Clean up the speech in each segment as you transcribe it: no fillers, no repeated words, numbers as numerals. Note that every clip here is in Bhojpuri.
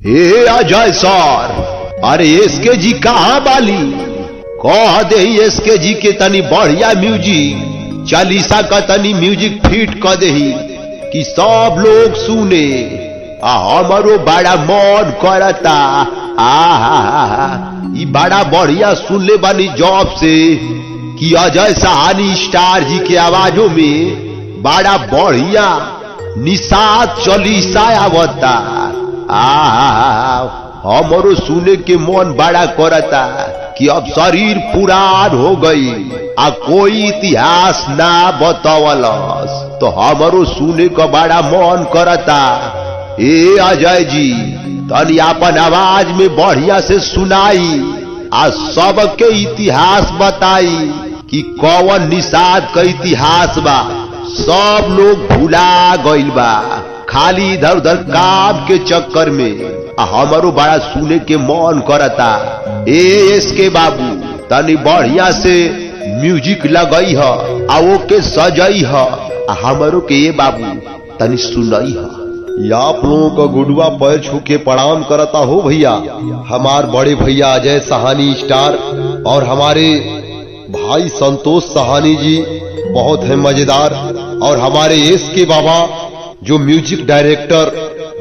हे अजय सर, अरे एसके जी कहाँ बाली? कह दे एसके जी के तनी बढ़िया म्यूजिक चालीसा का तनी म्यूजिक फिट कर दे कि सब लोग सुने। हमारो बड़ा मन करता। ई बड़ा बढ़िया सुनले बानी जॉब से कि अजय साहनी स्टार जी के आवाजों में बड़ा बढ़िया निषाद चालीसा आवता। हमारो सुने के मन बड़ा करता कि अब शरीर पुरान हो गई आ कोई इतिहास ना बतावलस तो हमारो सुने का बड़ा मन करता। ए अजय जी तनी अपन आवाज में बढ़िया से सुनाई आ सबके इतिहास बताई कि कौन निषाद का इतिहास बा। सब लोग भुला गइल बा खाली इधर उधर काम के चक्कर में। हमारो बड़ा सुने के मन करता। एसके बाबू तनी बढ़िया से म्यूजिक लगई ह आ ओके सजई ह। हमारो के ये बाबू तनी सुनई ह। आप लोगों का गुडुआ पैर छू के प्रणाम करता हो भैया। हमार बड़े भैया अजय साहनी स्टार और हमारे भाई संतोष साहनी जी बहुत है मजेदार, और हमारे एसके बाबा जो म्यूजिक डायरेक्टर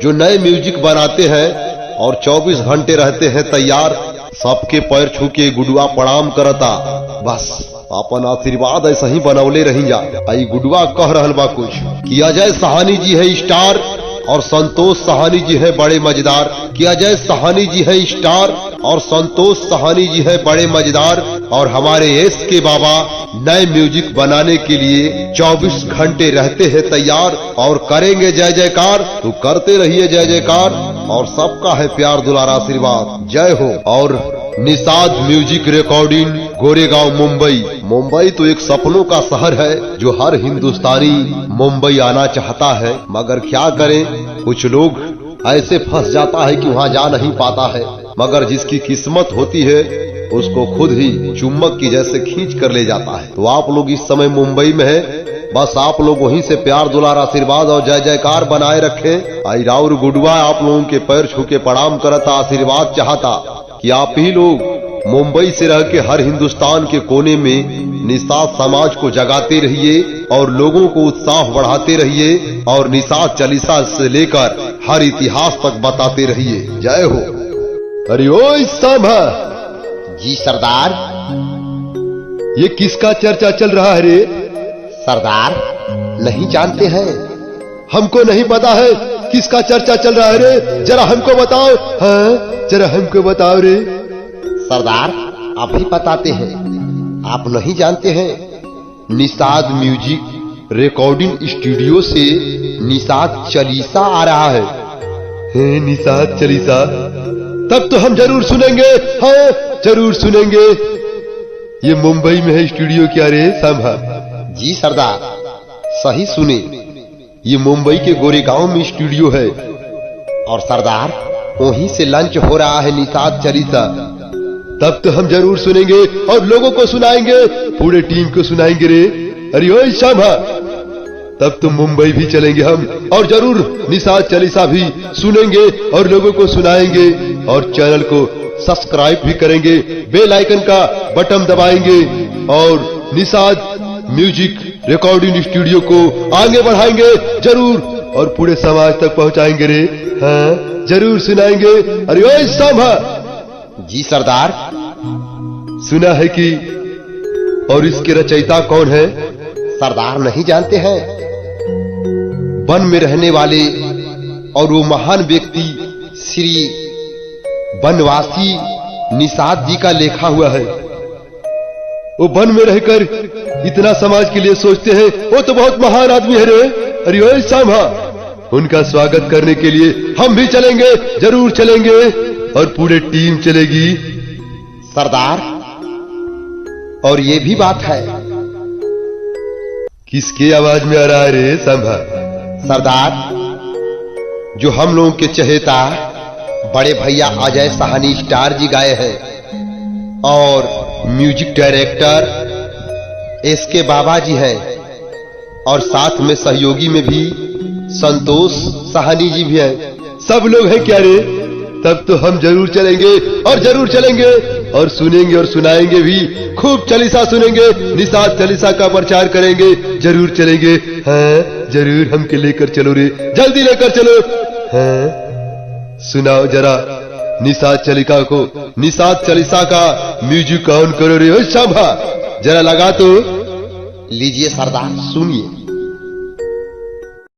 जो नए म्यूजिक बनाते हैं और 24 घंटे रहते हैं तैयार। सबके पैर छू के गुडुआ प्रणाम करता। बस अपन आशीर्वाद ऐसा ही बनौले रही जा। आई गुडुआ कह रहल बा कुछ कि अजय साहनी जी है स्टार और संतोष साहनी जी है बड़े मजेदार। कि अजय साहनी जी है स्टार और संतोष साहनी जी है बड़े मजेदार, और हमारे एसके बाबा नए म्यूजिक बनाने के लिए 24 घंटे रहते हैं तैयार और करेंगे जय जयकार। तो करते रहिए जय जयकार, और सबका है प्यार दुलार आशीर्वाद। जय हो। और निषाद म्यूजिक रिकॉर्डिंग गोरेगांव मुंबई। मुंबई तो एक सपनों का शहर है जो हर हिंदुस्तानी मुंबई आना चाहता है, मगर क्या करें कुछ लोग ऐसे फंस जाता है कि वहाँ जा नहीं पाता है। मगर जिसकी किस्मत होती है उसको खुद ही चुम्बक की जैसे खींच कर ले जाता है। तो आप लोग इस समय मुंबई में है, बस आप लोग वहीं से प्यार दुलार आशीर्वाद और जय जयकार बनाए रखें। आई राउर गुडुआ आप लोगों के पैर छू के प्रणाम करता, आशीर्वाद चाहता कि आप ही लोग मुंबई से रह के हर हिंदुस्तान के कोने में निषाद समाज को जगाते रहिए और लोगों को उत्साह बढ़ाते रहिए, और निषाद चालीसा से लेकर हर इतिहास तक बताते रहिए। जय हो। अरे ओ सामा जी सरदार। ये किसका चर्चा चल रहा है रे? सरदार नहीं जानते हैं? हमको नहीं पता है किसका चर्चा चल रहा है रे, जरा हमको बताओ। हाँ जरा हमको बताओ रे। सरदार अभी बताते हैं। आप नहीं जानते हैं? निषाद म्यूजिक रिकॉर्डिंग स्टूडियो से निषाद चालीसा आ रहा है। निषाद चालीसा तब तो हम जरूर सुनेंगे। हाँ जरूर सुनेंगे। ये मुंबई में है स्टूडियो क्या रे सांभा? जी सरदार सही सुने, ये मुंबई के गोरेगांव में स्टूडियो है। और सरदार वहीं से लंच हो रहा है निषाद चालीसा। तब तो हम जरूर सुनेंगे और लोगों को सुनाएंगे, पूरे टीम को सुनाएंगे रे। अरे ओए शामा तब तो मुंबई भी चलेंगे हम, और जरूर निषाद चालीसा भी सुनेंगे और लोगों को सुनाएंगे, और चैनल को सब्सक्राइब भी करेंगे, बेल आइकन का बटन दबाएंगे, और निषाद म्यूजिक रिकॉर्डिंग स्टूडियो को आगे बढ़ाएंगे जरूर, और पूरे समाज तक पहुंचाएंगे रे। हाँ जरूर सुनाएंगे। अरे ओए सांभा। जी सरदार। सुना है कि और इसके रचयिता कौन है? सरदार नहीं जानते हैं? वन में रहने वाले और वो महान व्यक्ति श्री वनवासी निषाद जी का लेखा हुआ है। वो वन में रहकर इतना समाज के लिए सोचते हैं, वो तो बहुत महान आदमी है रे। अरे ओए सांभा उनका स्वागत करने के लिए हम भी चलेंगे, जरूर चलेंगे, और पूरे टीम चलेगी। सरदार और ये भी बात है। किसके आवाज में आ रहा है रे सांभा? सरदार जो हम लोगों के चहेता बड़े भैया अजय साहनी स्टार जी गाए हैं, और म्यूजिक डायरेक्टर एसके बाबा जी हैं, और साथ में सहयोगी में भी संतोष साहनी जी भी हैं। सब लोग हैं क्या रे? तब तो हम जरूर चलेंगे और जरूर चलेंगे और सुनेंगे और सुनाएंगे भी। खूब चालीसा सुनेंगे, निषाद चालीसा का प्रचार करेंगे, जरूर चलेंगे। हाँ जरूर, हमके लेकर चलो रे, जल्दी लेकर चलो। हाँ सुनाओ जरा निषाद चालिका को, निषाद चालीसा का म्यूजिक ऑन करो रे। ओ शांभा जरा लगा तो। लीजिए सरदार, सुनिए।